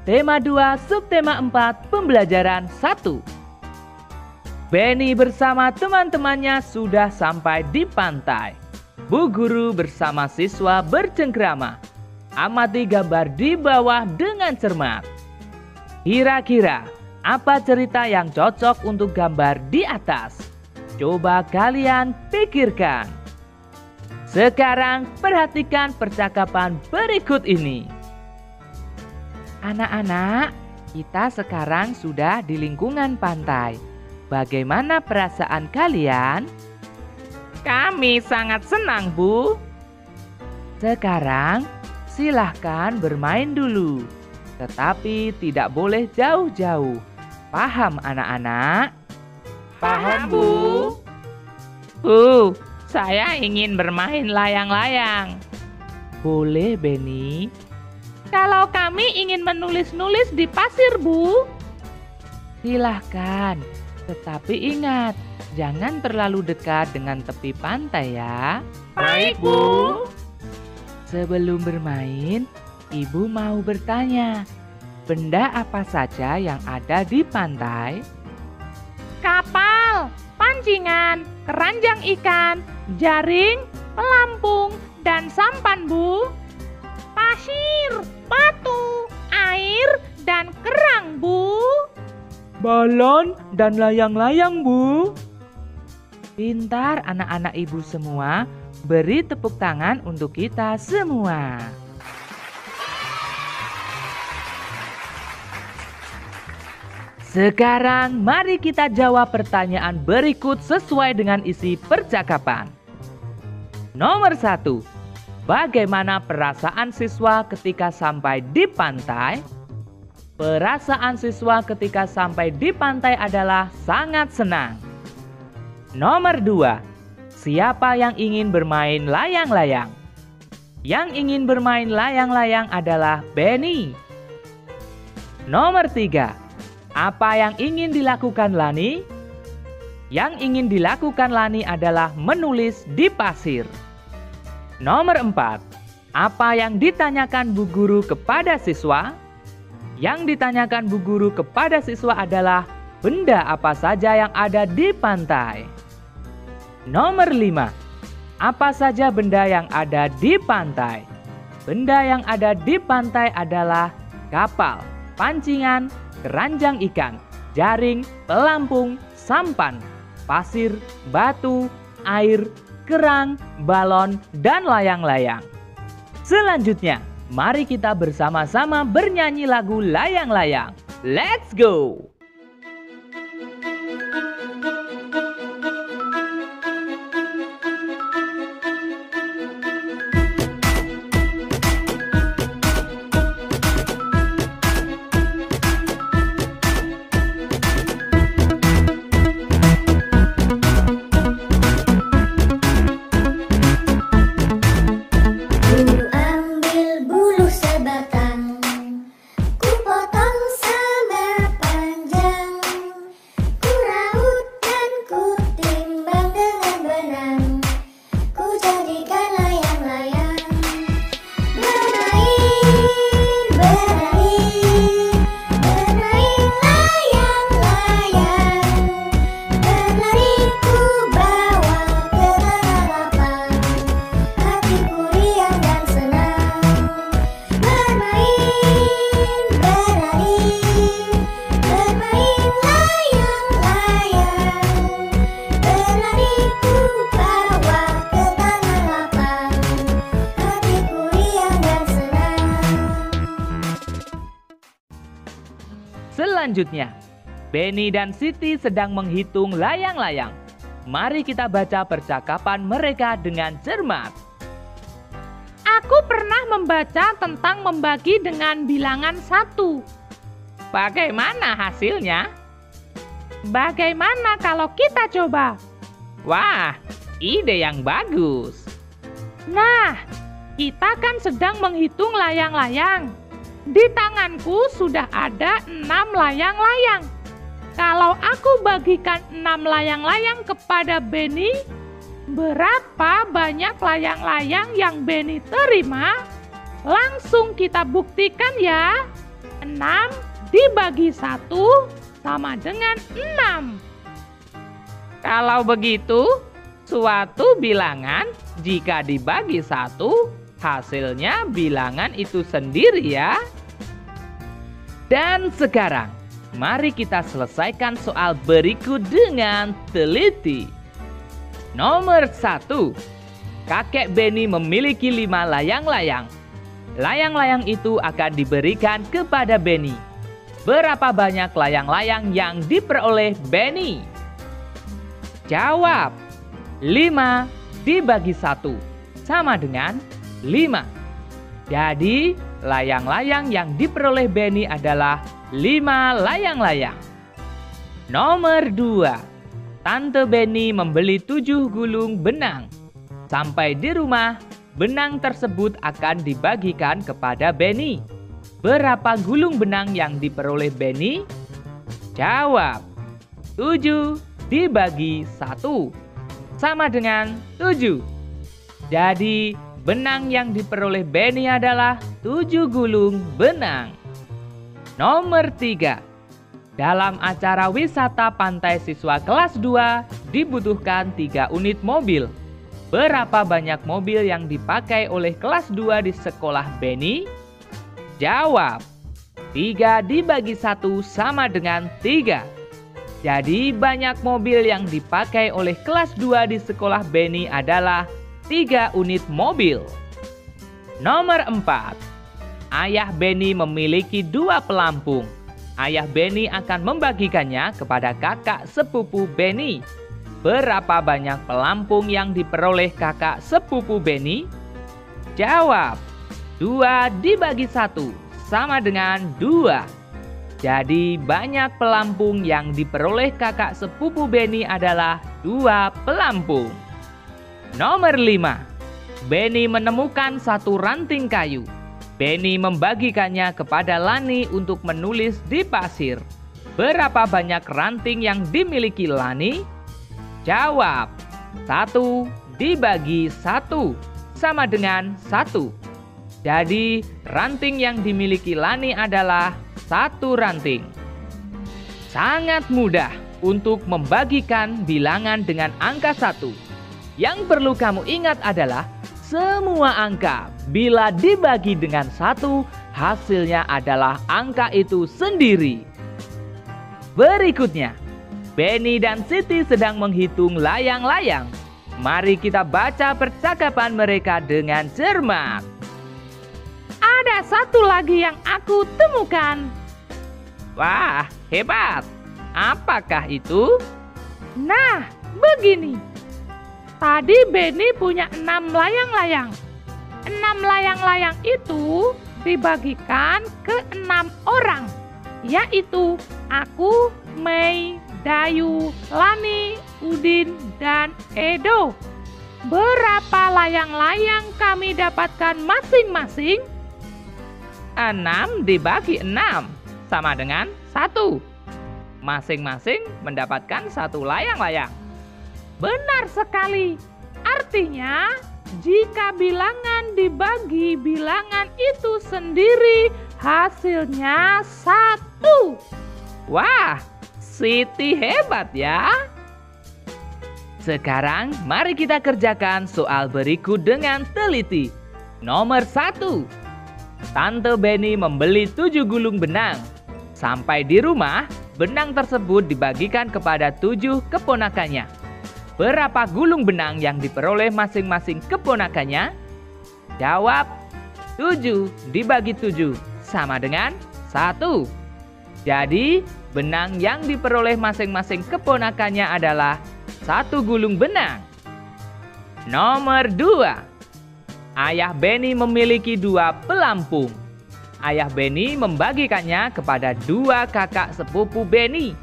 Tema 2, subtema 4, pembelajaran 1. Benny bersama teman-temannya sudah sampai di pantai. Bu guru bersama siswa bercengkrama. Amati gambar di bawah dengan cermat. Kira-kira apa cerita yang cocok untuk gambar di atas? Coba kalian pikirkan. Sekarang perhatikan percakapan berikut ini. Anak-anak, kita sekarang sudah di lingkungan pantai. Bagaimana perasaan kalian? Kami sangat senang, Bu. Sekarang silahkan bermain dulu. Tetapi tidak boleh jauh-jauh. Paham anak-anak? Paham, Bu. Bu, saya ingin bermain layang-layang. Boleh, Benny. Kalau kami ingin menulis-nulis di pasir, Bu. Silahkan. Tetapi ingat, jangan terlalu dekat dengan tepi pantai ya. Baik, Bu. Sebelum bermain, Ibu mau bertanya, benda apa saja yang ada di pantai? Kapal, pancingan, keranjang ikan, jaring, pelampung, dan sampan, Bu. Pasir, batu, air, dan kerang, Bu. Balon dan layang-layang, Bu. Pintar anak-anak Ibu semua. Beri tepuk tangan untuk kita semua. Sekarang mari kita jawab pertanyaan berikut sesuai dengan isi percakapan. Nomor 1. Bagaimana perasaan siswa ketika sampai di pantai? Perasaan siswa ketika sampai di pantai adalah sangat senang. Nomor 2. Siapa yang ingin bermain layang-layang? Yang ingin bermain layang-layang adalah Benny. Nomor 3. Apa yang ingin dilakukan Lani? Yang ingin dilakukan Lani adalah menulis di pasir. Nomor 4. Apa yang ditanyakan Bu Guru kepada siswa? Yang ditanyakan Bu Guru kepada siswa adalah benda apa saja yang ada di pantai. Nomor 5. Apa saja benda yang ada di pantai? Benda yang ada di pantai adalah kapal, pancingan, keranjang ikan, jaring, pelampung, sampan, pasir, batu, air, kerang, balon, dan layang-layang. Selanjutnya, mari kita bersama-sama bernyanyi lagu layang-layang. Let's go! Selanjutnya, Benny dan Siti sedang menghitung layang-layang. Mari kita baca percakapan mereka dengan cermat. Aku pernah membaca tentang membagi dengan bilangan 1. Bagaimana hasilnya? Bagaimana kalau kita coba? Wah, ide yang bagus. Nah, kita kan sedang menghitung layang-layang. Di tanganku sudah ada 6 layang-layang. Kalau aku bagikan 6 layang-layang kepada Benny, berapa banyak layang-layang yang Benny terima? Langsung kita buktikan ya. 6 dibagi 1 sama dengan 6. Kalau begitu, suatu bilangan jika dibagi 1, hasilnya bilangan itu sendiri ya. Dan sekarang, mari kita selesaikan soal berikut dengan teliti. Nomor 1. Kakek Benny memiliki 5 layang-layang. Layang-layang itu akan diberikan kepada Benny. Berapa banyak layang-layang yang diperoleh Benny? Jawab. 5 dibagi 1 sama dengan 5. Jadi, layang-layang yang diperoleh Benny adalah 5 layang-layang. Nomor 2. Tante Benny membeli 7 gulung benang. Sampai di rumah, benang tersebut akan dibagikan kepada Benny. Berapa gulung benang yang diperoleh Benny? Jawab. 7 dibagi 1 sama dengan 7. Jadi, benang yang diperoleh Benny adalah 7 gulung benang. Nomor 3. Dalam acara wisata pantai siswa kelas 2 dibutuhkan 3 unit mobil. Berapa banyak mobil yang dipakai oleh kelas 2 di sekolah Benny? Jawab. 3 dibagi 1 sama dengan 3. Jadi banyak mobil yang dipakai oleh kelas 2 di sekolah Benny adalah 3 unit mobil. Nomor 4. Ayah Benny memiliki 2 pelampung. Ayah Benny akan membagikannya kepada kakak sepupu Benny. Berapa banyak pelampung yang diperoleh kakak sepupu Benny? Jawab. 2 dibagi 1 sama dengan 2. Jadi banyak pelampung yang diperoleh kakak sepupu Benny adalah 2 pelampung. Nomor 5. Benny menemukan 1 ranting kayu. Benny membagikannya kepada Lani untuk menulis di pasir. Berapa banyak ranting yang dimiliki Lani? Jawab. 1 dibagi 1 sama dengan 1. Jadi ranting yang dimiliki Lani adalah 1 ranting. Sangat mudah untuk membagikan bilangan dengan angka 1. Yang perlu kamu ingat adalah semua angka bila dibagi dengan 1, hasilnya adalah angka itu sendiri. Berikutnya, Benny dan Siti sedang menghitung layang-layang. Mari kita baca percakapan mereka dengan cermat. Ada 1 lagi yang aku temukan. Wah, hebat. Apakah itu? Nah, begini. Tadi Benny punya 6 layang-layang. 6 layang-layang itu dibagikan ke 6 orang, yaitu aku, Mei, Dayu, Lani, Udin, dan Edo. Berapa layang-layang kami dapatkan masing-masing? 6 dibagi 6 sama dengan 1. Masing-masing mendapatkan 1 layang-layang. Benar sekali. Artinya, jika bilangan dibagi bilangan itu sendiri, hasilnya 1. Wah, Siti hebat ya. Sekarang mari kita kerjakan soal berikut dengan teliti. Nomor 1. Tante Benny membeli 7 gulung benang. Sampai di rumah, benang tersebut dibagikan kepada 7 keponakannya. Berapa gulung benang yang diperoleh masing-masing keponakannya? Jawab. 7 dibagi 7 sama dengan 1. Jadi, benang yang diperoleh masing-masing keponakannya adalah 1 gulung benang. Nomor 2. Ayah Benny memiliki 2 pelampung. Ayah Benny membagikannya kepada 2 kakak sepupu Benny.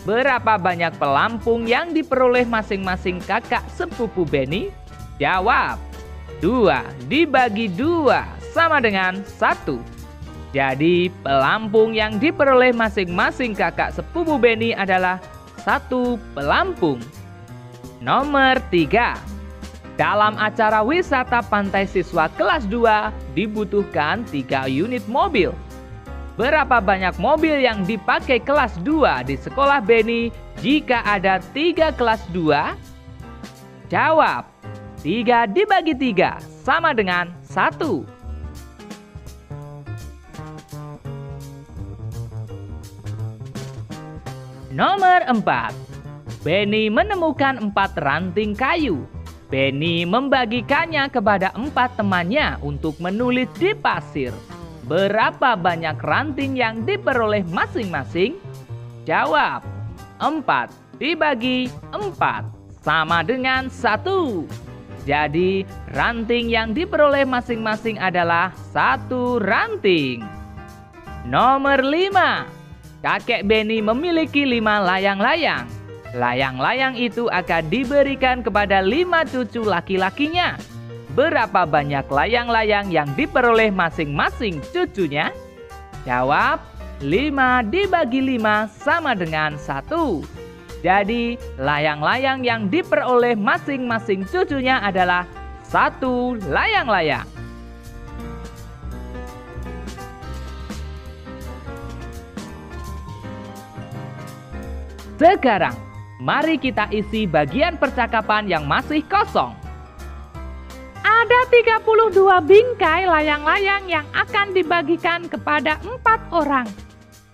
Berapa banyak pelampung yang diperoleh masing-masing kakak sepupu Benny? Jawab. 2 dibagi 2 sama dengan 1. Jadi pelampung yang diperoleh masing-masing kakak sepupu Benny adalah 1 pelampung. Nomor 3. Dalam acara wisata pantai siswa kelas 2 dibutuhkan 3 unit mobil. Berapa banyak mobil yang dipakai kelas 2 di sekolah Benny jika ada 3 kelas 2? Jawab, 3 dibagi 3 sama dengan 1. Nomor 4. Benny menemukan 4 ranting kayu. Benny membagikannya kepada 4 temannya untuk menulis di pasir. Berapa banyak ranting yang diperoleh masing-masing? Jawab, 4 dibagi 4 sama dengan 1. Jadi, ranting yang diperoleh masing-masing adalah 1 ranting. Nomor 5. Kakek Benny memiliki 5 layang-layang. Layang-layang itu akan diberikan kepada 5 cucu laki-lakinya. Berapa banyak layang-layang yang diperoleh masing-masing cucunya? Jawab, 5 dibagi 5 sama dengan 1. Jadi, layang-layang yang diperoleh masing-masing cucunya adalah 1 layang-layang. Sekarang, mari kita isi bagian percakapan yang masih kosong. Ada 32 bingkai layang-layang yang akan dibagikan kepada 4 orang.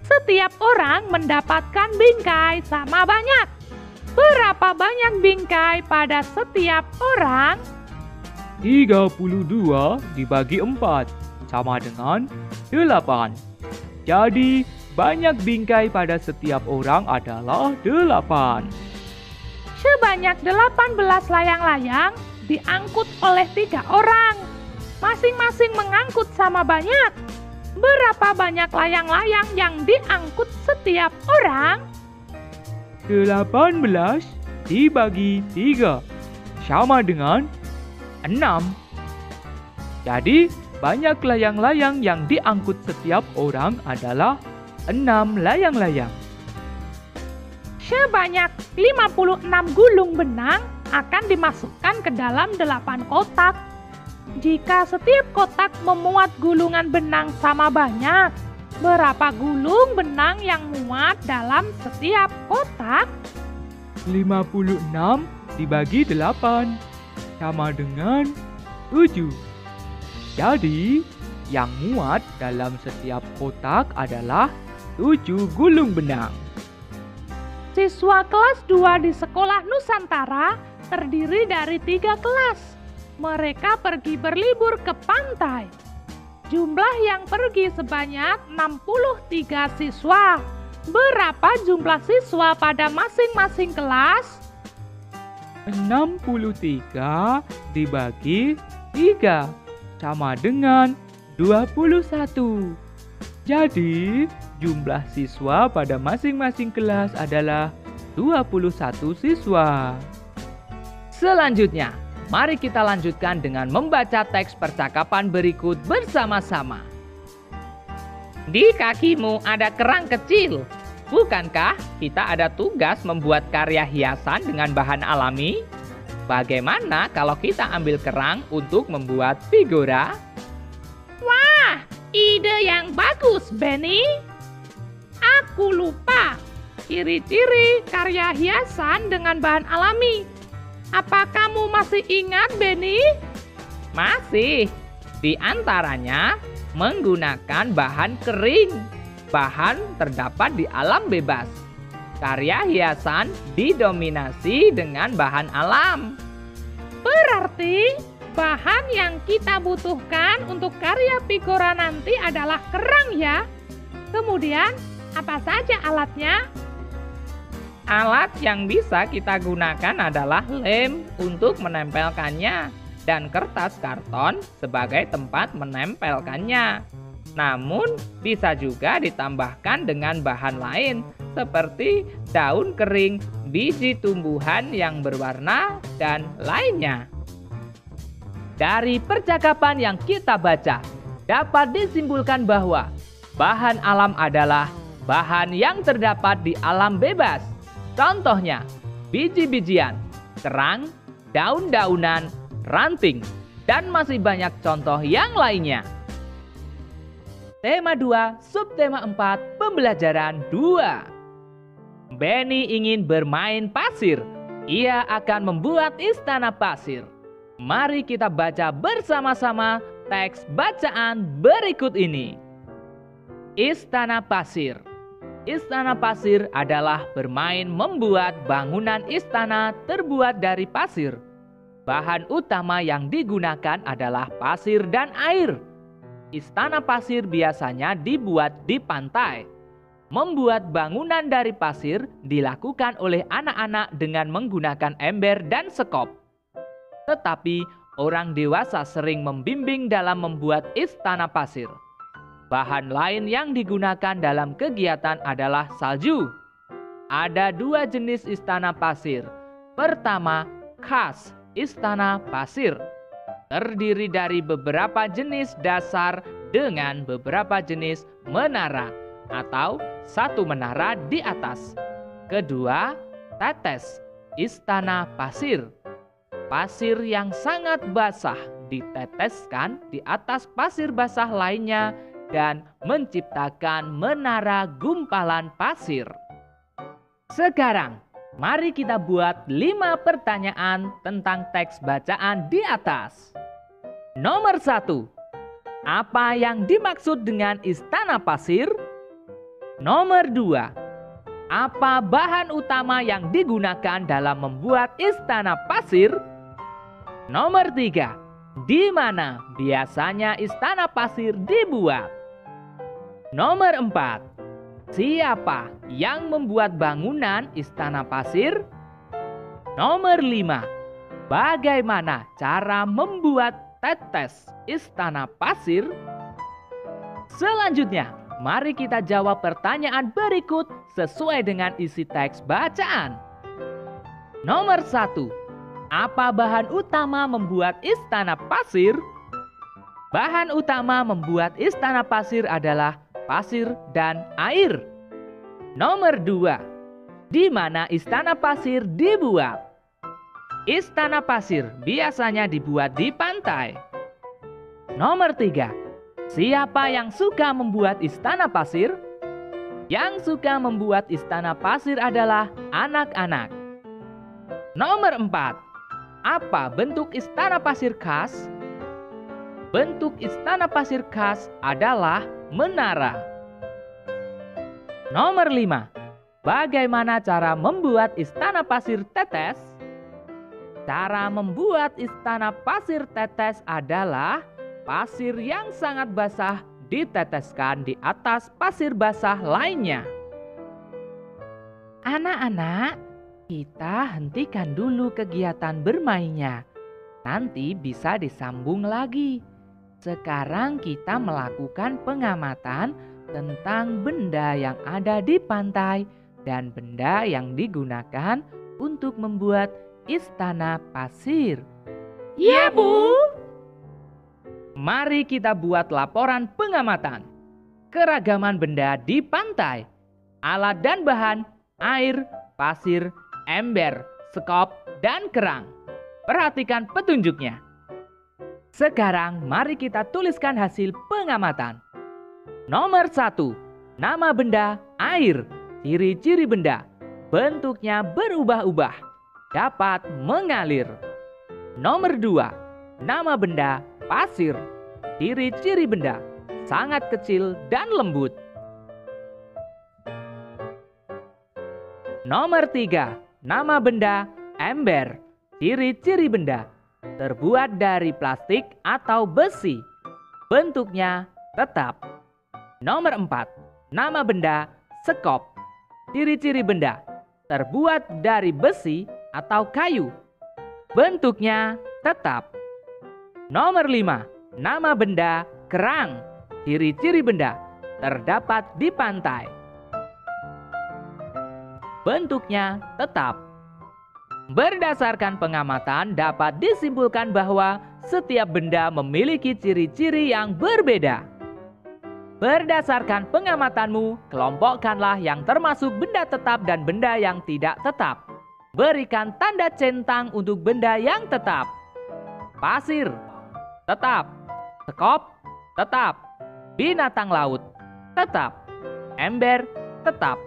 Setiap orang mendapatkan bingkai sama banyak. Berapa banyak bingkai pada setiap orang? 32 dibagi 4 sama dengan 8. Jadi, banyak bingkai pada setiap orang adalah 8. Sebanyak 18 layang-layang diangkut oleh 3 orang. Masing-masing mengangkut sama banyak. Berapa banyak layang-layang yang diangkut setiap orang? 18 dibagi 3 sama dengan 6. Jadi, banyak layang-layang yang diangkut setiap orang adalah 6 layang-layang. Sebanyak 56 gulung benang akan dimasukkan ke dalam 8 kotak. Jika setiap kotak memuat gulungan benang sama banyak, berapa gulung benang yang muat dalam setiap kotak? 56 dibagi 8 sama dengan 7. Jadi, yang muat dalam setiap kotak adalah 7 gulung benang. Siswa kelas 2 di sekolah Nusantara terdiri dari 3 kelas. Mereka pergi berlibur ke pantai. Jumlah yang pergi sebanyak 63 siswa. Berapa jumlah siswa pada masing-masing kelas? 63 dibagi 3 sama dengan 21. Jadi, jumlah siswa pada masing-masing kelas adalah 21 siswa. Selanjutnya, mari kita lanjutkan dengan membaca teks percakapan berikut bersama-sama. Di kakimu ada kerang kecil. Bukankah kita ada tugas membuat karya hiasan dengan bahan alami? Bagaimana kalau kita ambil kerang untuk membuat figura? Wah, ide yang bagus, Benny. Aku lupa ciri-ciri karya hiasan dengan bahan alami. Apa kamu masih ingat, Benny? Masih. Di antaranya menggunakan bahan kering. Bahan terdapat di alam bebas. Karya hiasan didominasi dengan bahan alam. Berarti bahan yang kita butuhkan untuk karya figura nanti adalah kerang ya. Kemudian, apa saja alatnya? Alat yang bisa kita gunakan adalah lem untuk menempelkannya dan kertas karton sebagai tempat menempelkannya. Namun, bisa juga ditambahkan dengan bahan lain seperti daun kering, biji tumbuhan yang berwarna, dan lainnya. Dari percakapan yang kita baca, dapat disimpulkan bahwa bahan alam adalah bahan yang terdapat di alam bebas. Contohnya, biji-bijian, kerang, daun-daunan, ranting, dan masih banyak contoh yang lainnya. Tema 2, subtema 4, pembelajaran 2. Benny ingin bermain pasir. Ia akan membuat istana pasir. Mari kita baca bersama-sama teks bacaan berikut ini. Istana pasir. Istana pasir adalah bermain membuat bangunan istana terbuat dari pasir. Bahan utama yang digunakan adalah pasir dan air. Istana pasir biasanya dibuat di pantai. Membuat bangunan dari pasir dilakukan oleh anak-anak dengan menggunakan ember dan sekop. Tetapi orang dewasa sering membimbing dalam membuat istana pasir. Bahan lain yang digunakan dalam kegiatan adalah salju. Ada 2 jenis istana pasir. Pertama, khas istana pasir. Terdiri dari beberapa jenis dasar dengan beberapa jenis menara atau satu menara di atas. Kedua, tetes istana pasir. Pasir yang sangat basah diteteskan di atas pasir basah lainnya dan menciptakan menara gumpalan pasir. Sekarang, mari kita buat 5 pertanyaan tentang teks bacaan di atas. Nomor 1. Apa yang dimaksud dengan istana pasir? Nomor 2. Apa bahan utama yang digunakan dalam membuat istana pasir? Nomor 3. Di mana biasanya istana pasir dibuat? Nomor 4. Siapa yang membuat bangunan istana pasir? Nomor 5. Bagaimana cara membuat tetes istana pasir? Selanjutnya, mari kita jawab pertanyaan berikut sesuai dengan isi teks bacaan. Nomor 1. Apa bahan utama membuat istana pasir? Bahan utama membuat istana pasir adalah pasir dan air. Nomor 2. Di mana istana pasir dibuat? Istana pasir biasanya dibuat di pantai. Nomor 3. Siapa yang suka membuat istana pasir? Yang suka membuat istana pasir adalah anak-anak. Nomor 4. Apa bentuk istana pasir khas? Bentuk istana pasir khas adalah menara. Nomor 5. Bagaimana cara membuat istana pasir tetes? Cara membuat istana pasir tetes adalah pasir yang sangat basah diteteskan di atas pasir basah lainnya. Anak-anak, kita hentikan dulu kegiatan bermainnya. Nanti bisa disambung lagi. Sekarang kita melakukan pengamatan tentang benda yang ada di pantai dan benda yang digunakan untuk membuat istana pasir. Iya, Bu. Mari kita buat laporan pengamatan. Keragaman benda di pantai. Alat dan bahan, air, pasir, ember, sekop, dan kerang. Perhatikan petunjuknya. Sekarang mari kita tuliskan hasil pengamatan. Nomor 1. Nama benda air. Ciri-ciri benda. Bentuknya berubah-ubah. Dapat mengalir. Nomor 2. Nama benda pasir. Ciri-ciri benda sangat kecil dan lembut. Nomor 3. Nama benda ember. Ciri-ciri benda terbuat dari plastik atau besi. Bentuknya tetap. Nomor 4. Nama benda sekop. Ciri-ciri benda terbuat dari besi atau kayu. Bentuknya tetap. Nomor 5. Nama benda kerang. Ciri-ciri benda terdapat di pantai. Bentuknya tetap. Berdasarkan pengamatan dapat disimpulkan bahwa setiap benda memiliki ciri-ciri yang berbeda. Berdasarkan pengamatanmu, kelompokkanlah yang termasuk benda tetap dan benda yang tidak tetap. Berikan tanda centang untuk benda yang tetap. Pasir, tetap. Sekop, tetap. Binatang laut, tetap. Ember, tetap.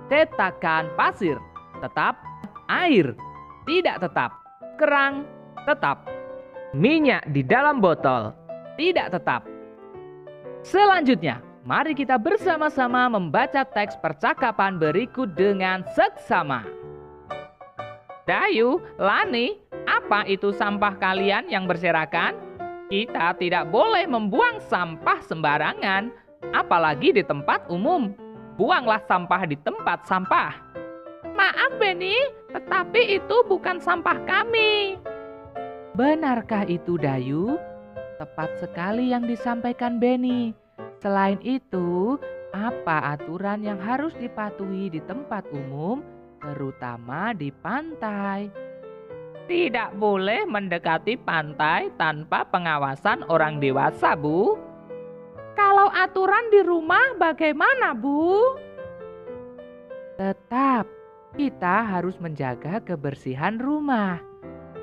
Cetakan pasir, tetap. Air, tidak tetap. Kerang, tetap. Minyak di dalam botol, tidak tetap. Selanjutnya, mari kita bersama-sama membaca teks percakapan berikut dengan seksama. Dayu, Lani, apa itu sampah kalian yang berserakan? Kita tidak boleh membuang sampah sembarangan, apalagi di tempat umum. Buanglah sampah di tempat sampah. Maaf Benny, tetapi itu bukan sampah kami. Benarkah itu Dayu? Tepat sekali yang disampaikan Benny. Selain itu, apa aturan yang harus dipatuhi di tempat umum, terutama di pantai? Tidak boleh mendekati pantai tanpa pengawasan orang dewasa, Bu. Kalau aturan di rumah bagaimana, Bu? Tetap, kita harus menjaga kebersihan rumah.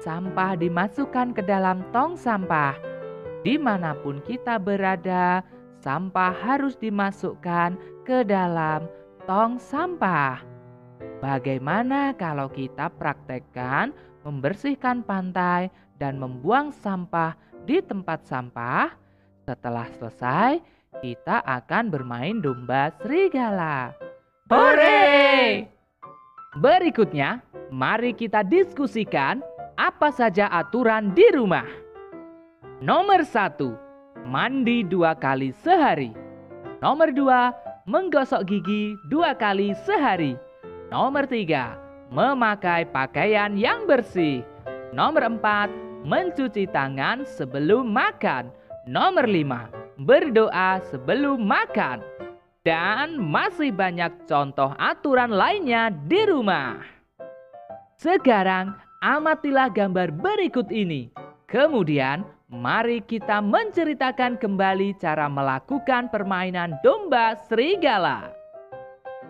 Sampah dimasukkan ke dalam tong sampah. Dimanapun kita berada, sampah harus dimasukkan ke dalam tong sampah. Bagaimana kalau kita praktekkan membersihkan pantai dan membuang sampah di tempat sampah? Setelah selesai, kita akan bermain domba serigala. Hore! Berikutnya, mari kita diskusikan apa saja aturan di rumah. Nomor 1, mandi 2 kali sehari. Nomor 2, menggosok gigi 2 kali sehari. Nomor 3, memakai pakaian yang bersih. Nomor 4, mencuci tangan sebelum makan. Nomor 5, berdoa sebelum makan. Dan masih banyak contoh aturan lainnya di rumah. Sekarang, amatilah gambar berikut ini. Kemudian, mari kita menceritakan kembali cara melakukan permainan domba serigala.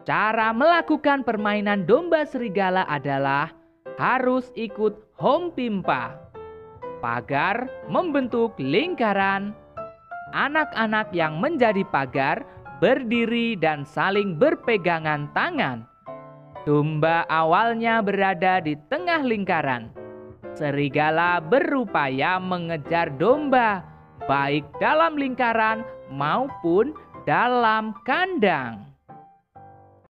Cara melakukan permainan domba serigala adalah harus ikut hompimpa. Pagar membentuk lingkaran. Anak-anak yang menjadi pagar berdiri dan saling berpegangan tangan. Domba awalnya berada di tengah lingkaran. Serigala berupaya mengejar domba, baik dalam lingkaran maupun dalam kandang.